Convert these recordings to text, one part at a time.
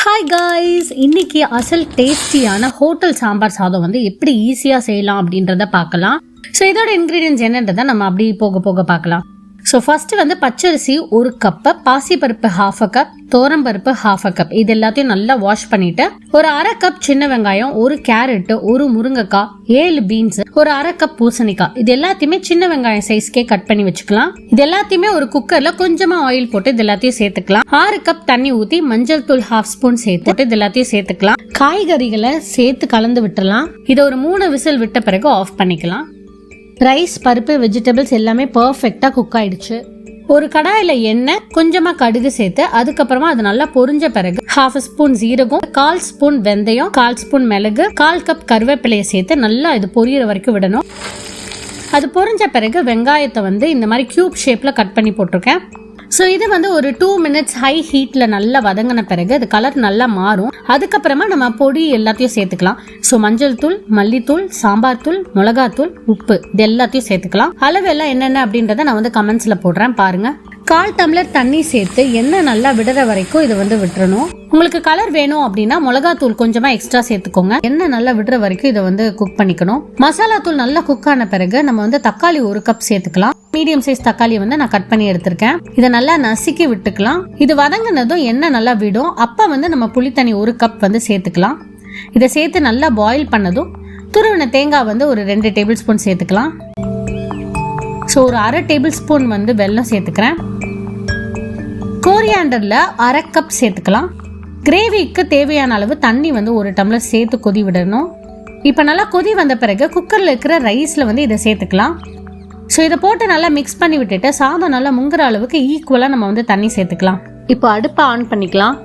Hi guys, இன்னைக்கு அசல் டேஸ்டியான ஹோட்டல் சாம்பார் சாதம் வந்து எப்படி ஈஸியாக செய்யலாம் அப்படின்றத பார்க்கலாம். ஸோ இதோட இன்க்ரீடியன்ஸ் என்னன்றதை நம்ம அப்படி போக போக பார்க்கலாம். ஸோ ஃபர்ஸ்ட் வந்து பச்சரிசி 1 கப்பு, பாசிப்பருப்பு 1/2 கப், தோரம்பருப்பு 1/2 கப், இது எல்லாத்தையும் நல்லா வாஷ் பண்ணிட்டு ஒரு 1/2 கப் சின்ன வெங்காயம், 1 கேரட், 1 முருங்கைக்காய், 7 பீன்ஸ், ஒரு 1/2 கப் பூசணிக்காய், இது எல்லாத்தையுமே சின்ன வெங்காயம் சைஸ்க்கே கட் பண்ணி வச்சுக்கலாம். இது எல்லாத்தையுமே ஒரு குக்கர்ல கொஞ்சமா ஆயில் போட்டு இது எல்லாத்தையும் சேர்த்துக்கலாம். 6 கப் தண்ணி ஊத்தி மஞ்சள் தூள் 1/2 ஸ்பூன் சேர்த்து இது எல்லாத்தையும் சேர்த்துக்கலாம். காய்கறிகளை சேர்த்து கலந்து விட்டுலாம். இதை ஒரு 3 விசில் விட்ட பிறகு ஆஃப் பண்ணிக்கலாம். ரைஸ், பருப்பு, வெஜிடபிள்ஸ் எல்லாமே பர்ஃபெக்டாக குக் ஆயிடுச்சு. ஒரு கடாயில் எண்ணெய், கொஞ்சமாக கடுகு சேர்த்து அதுக்கப்புறமா அது நல்லா பொரிஞ்ச பிறகு 1/2 ஸ்பூன் ஜீரகம், 1/4 ஸ்பூன் வெந்தயம், 1/4 ஸ்பூன் மிளகு, 1/4 கப் கருவேப்பிலையை சேர்த்து நல்லா இது பொரியிற வரைக்கும் விடணும். அது பொரிஞ்ச பிறகு வெங்காயத்தை வந்து இந்த மாதிரி கியூப் ஷேப்பில் கட் பண்ணி போட்டிருக்கேன். ஸோ இது வந்து ஒரு 2 மினிட்ஸ் ஹை ஹீட்டில் நல்லா வதங்கின பிறகு அது கலர் நல்லா மாறும். அதுக்கப்புறமா நம்ம பொடி எல்லாத்தையும் சேர்த்துக்கலாம். ஸோ மஞ்சள் தூள், மல்லித்தூள், சாம்பார் தூள், மிளகாத்தூள், உப்பு, இது எல்லாத்தையும் சேர்த்துக்கலாம். அளவு எல்லாம் என்னென்ன அப்படின்றத நான் வந்து கமெண்ட்ஸில் போடுறேன் பாருங்க. 1/4 டம்ளர் தண்ணி சேர்த்து எண்ணெய் நல்லா விடுற வரைக்கும் இதை வந்து விட்டுறணும். உங்களுக்கு கலர் வேணும் அப்படின்னா மிளகாத்தூள் கொஞ்சமா எக்ஸ்ட்ரா சேர்த்துக்கோங்க. எண்ணெய் நல்லா விடுற வரைக்கும் இதை வந்து குக் பண்ணிக்கணும். மசாலா தூள் நல்லா குக் ஆன பிறகு நம்ம வந்து தக்காளி 1 கப் சேர்த்துக்கலாம். மீடியம் சைஸ் தக்காளியை வந்து நான் கட் பண்ணி எடுத்திருக்கேன். இதை நல்லா நசுக்கி விட்டுக்கலாம். இது வதங்கினதும் எண்ணெய் நல்லா விடும். அப்ப வந்து நம்ம புளி தண்ணி 1 கப் வந்து சேர்த்துக்கலாம். இதை சேர்த்து நல்லா பாயில் பண்ணதும் துருவின தேங்காய் வந்து ஒரு 2 டேபிள் ஸ்பூன் சேர்த்துக்கலாம். ஸோ ஒரு 1/2 டேபிள் ஸ்பூன் வந்து வெல்லம் சேர்த்துக்கிறேன். கோரியாண்டர்ல 1/2 கப் சேர்த்துக்கலாம். கிரேவிக்கு தேவையான அளவு தண்ணி வந்து 1 டம்ளர் சேர்த்து கொதி விடணும். இப்போ நல்லா கொதி வந்த பிறகு குக்கரில் இருக்கிற ரைஸில் வந்து இதை சேர்த்துக்கலாம். ஸோ இதை போட்டு நல்லா மிக்ஸ் பண்ணி விட்டுட்டு சாதம் நல்லா முங்குற அளவுக்கு ஈக்குவலாக நம்ம வந்து தண்ணி சேர்த்துக்கலாம். இப்போ அடுப்பை ஆன் பண்ணிக்கலாம்.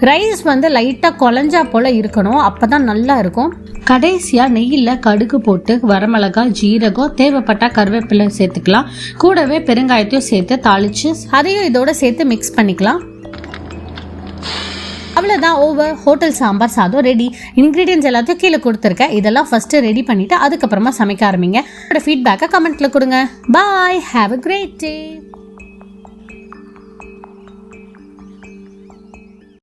ரைஸ் வந்து லைட்டாக குழஞ்சா போல் இருக்கணும், அப்போ தான் நல்லா இருக்கும். கடைசியாக நெய்யில் கடுகு போட்டு வரமிளகாய், ஜீரகம், தேவைப்பட்டா கருவேப்பிலை சேர்த்துக்கலாம். கூடவே பெருங்காயத்தையும் சேர்த்து தாளித்து அதையும் இதோட சேர்த்து மிக்ஸ் பண்ணிக்கலாம். அவ்வளோதான், ஓவர். ஹோட்டல் சாம்பார் சாதம் ரெடி. இன்க்ரீடியன்ஸ் எல்லாத்தையும் கீழே கொடுத்துருக்கேன். இதெல்லாம் ஃபஸ்ட்டு ரெடி பண்ணிவிட்டு அதுக்கப்புறமா சமைக்க ஆரம்பிங்க. ஃபீட்பேக்கை கமெண்ட்டில் கொடுங்க. பாய், ஹாவ் அ கிரேட் டே.